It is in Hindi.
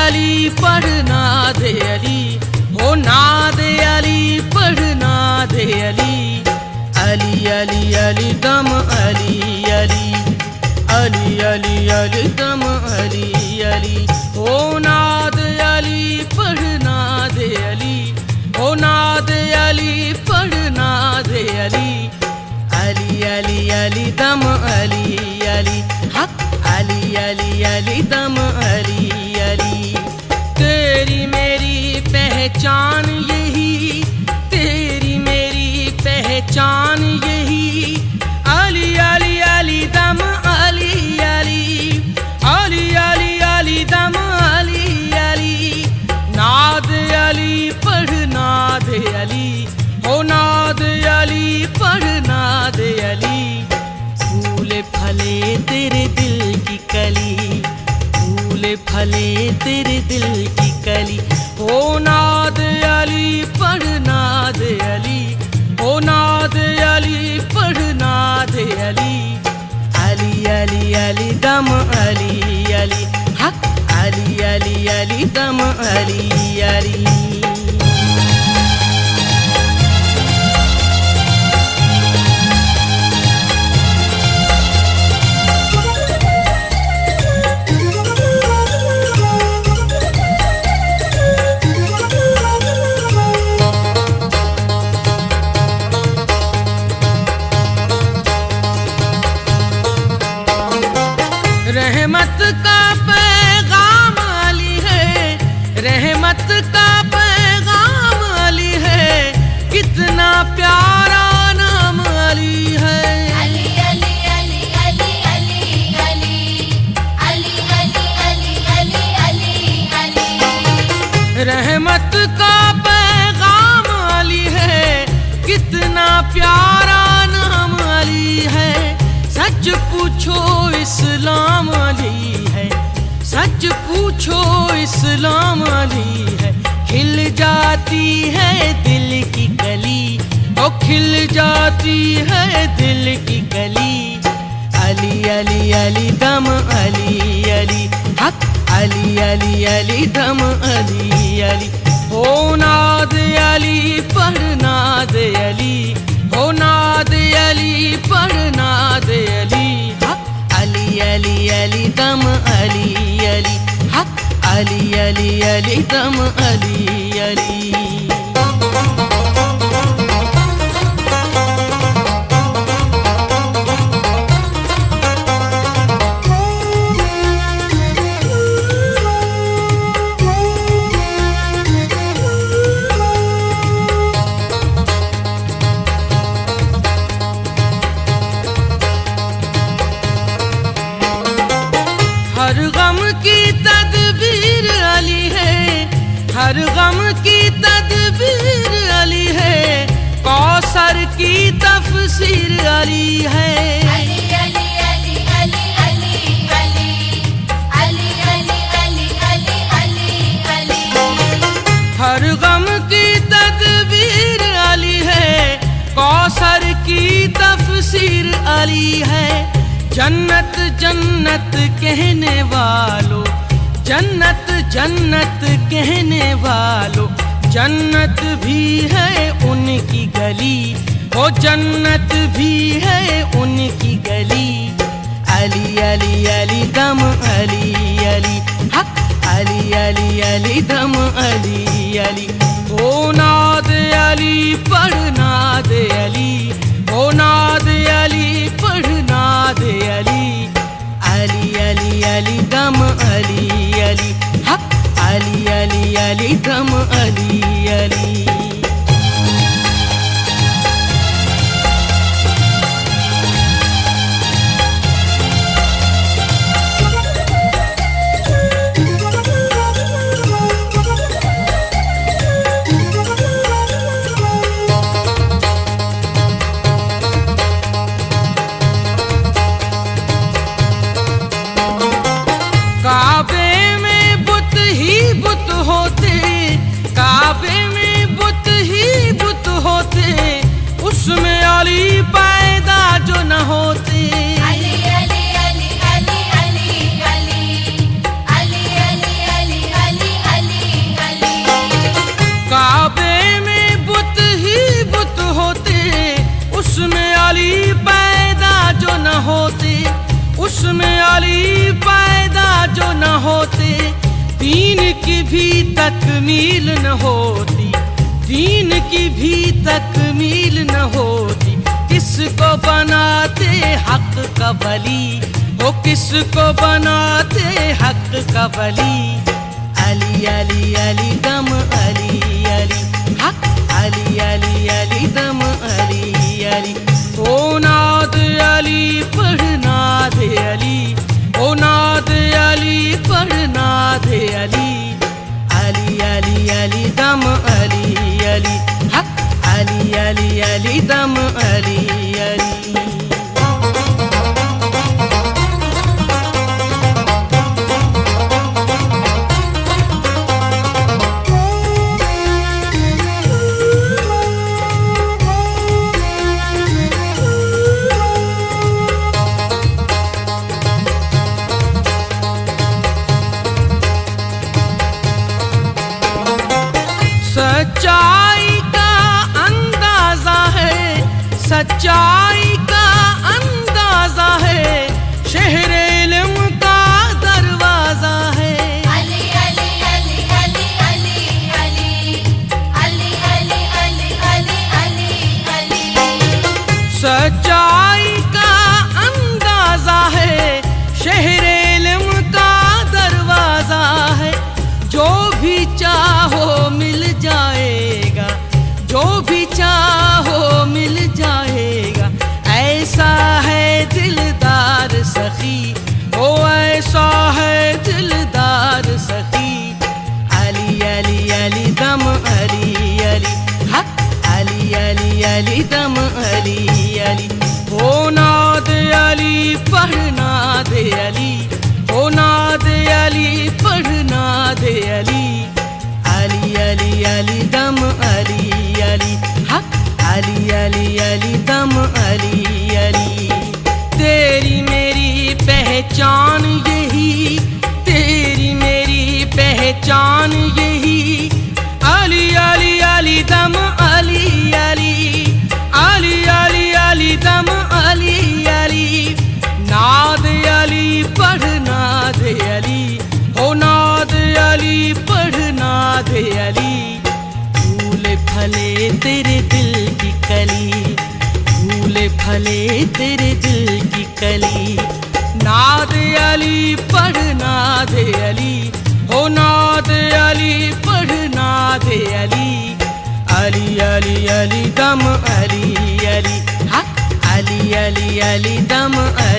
अली पढ़ना दे अली, हो नाद अली पढ़ना दे अली। अली अली अली दम अली अली, अली अली अली दम अली अली, हो नाद अली पढ़ना दे अली, हो नाद अली पढ़ना दे अली। अली अली अली दम अली अली, हक अली अली अली दम अली अली। तेरी मेरी पहचान यही, तेरी मेरी पहचान यही। अली अली अली दम अली अली, अली अली अली दम अली अली। नाद अली पढ़ना दे अली, हो नाद अली पढ़ना दे अली। फूले फले तेरे दिल की कली, फूले फले तेरे दिल की कली, हो नाद अली पढ़ना दे अली, हो नाद अली पढ़ना दे अली। अली अली अली दम अली अली, हक अली अली अली दम अली अली। रहमत का पैगाम अली है, रहमत का पैगाम अली है। कितना प्यारा नाम अली है। अली अली अली अली अली अली, अली अली अली अली अली अली। रहमत का पैगाम अली है, कितना प्यारा नाम अली है। सच पूछो इस्लाम अली है, सच पूछो इस्लाम अली है। खिल जाती है दिल की कली, ओ खिल जाती है दिल की कली। अली अली अली दम अली अली, हक अली अली अली दम अली अली। हो नाद अली पढ़ना दे अली, हो नाद अली पढ़ना दे अली। अली अली अली दम अली अली, हक अली अली अली दम अली अली। हर गम की तदबीर अली है, हर गम की तदबीर अली है। कौसर की तफसीर अली है। अली अली अली अली अली अली, अली अली अली अली अली अली। हर गम की तदबीर अली है, कौसर की तफसीर अली है। जन्नत जन्नत कहने वालों, जन्नत जन्नत कहने वालों। जन्नत भी है उनकी गली, ओ जन्नत भी है उनकी गली। अली अली अली दम अली अली, हक अली अली अली दम अली अली। ओ नाद अली पढ़ना दे अली, ओ नाद अली पढ़ना दे अली। अली अली अली दम अली अली, हक अली अली अली दम अली अली। काबे में बुत ही बुत होते, काबे में बुत ही बुत होते। उसमें अली पैदा जो न होते। अली अली अली अली अली अली, अली अली अली अली उसमें अली पैदा जो न होते, दीन की भी तकमील न होती, दीन की भी तकमील न होती। किसको बनाते हक का वली, वो किसको बनाते हक का वली। अली अली अली दम अली अली हक, अली अली अली दम अली अली। ओ नाद अली पढ़ नाद अली, ओ नाद अली पढ़ नाद अली। अली अली अली दम अली अली हक, अली अली अली दम अली अली। सच्चाई का अंदाजा है, सच्चाई का अंदाजा है, शहर इल्म का दरवाजा है। अली अली अली अली अली अली अली अली अली अली अली अली। सच्चाई का अंदाजा है, शहर इल्म का दरवाजा है। जो भी चाहो मिल जाएगा, जो भी चाहो मिल जाएगा। ऐसा है दिलदार सखी, ओ ऐसा है दिलदार सखी। अली अली अली दम अली अली हक, अली अली अली दम अली अली। ओ नाद अली पढ़ नाद अली, ओ नाद अली पढ़ नाद अली। अली अली अली दम अली अली हक, अली अली अली दम अली अली। तेरी मेरी पहचान यही, तेरी मेरी पहचान यही। अली अली अली दम अली अली, अली अली अली दम अली अली। नाद अली पढ़ नाद अली, ओ नाद अली पढ़ नाद अली। फूल फले तेरे दिल की कली, फूल फले तेरे दिल की कली। नाद अली पढ़ नाद अली, ओ नाद अली पढ़ नाद अली। अली अली अली दम अली अली हक, अली अली अली दम अली।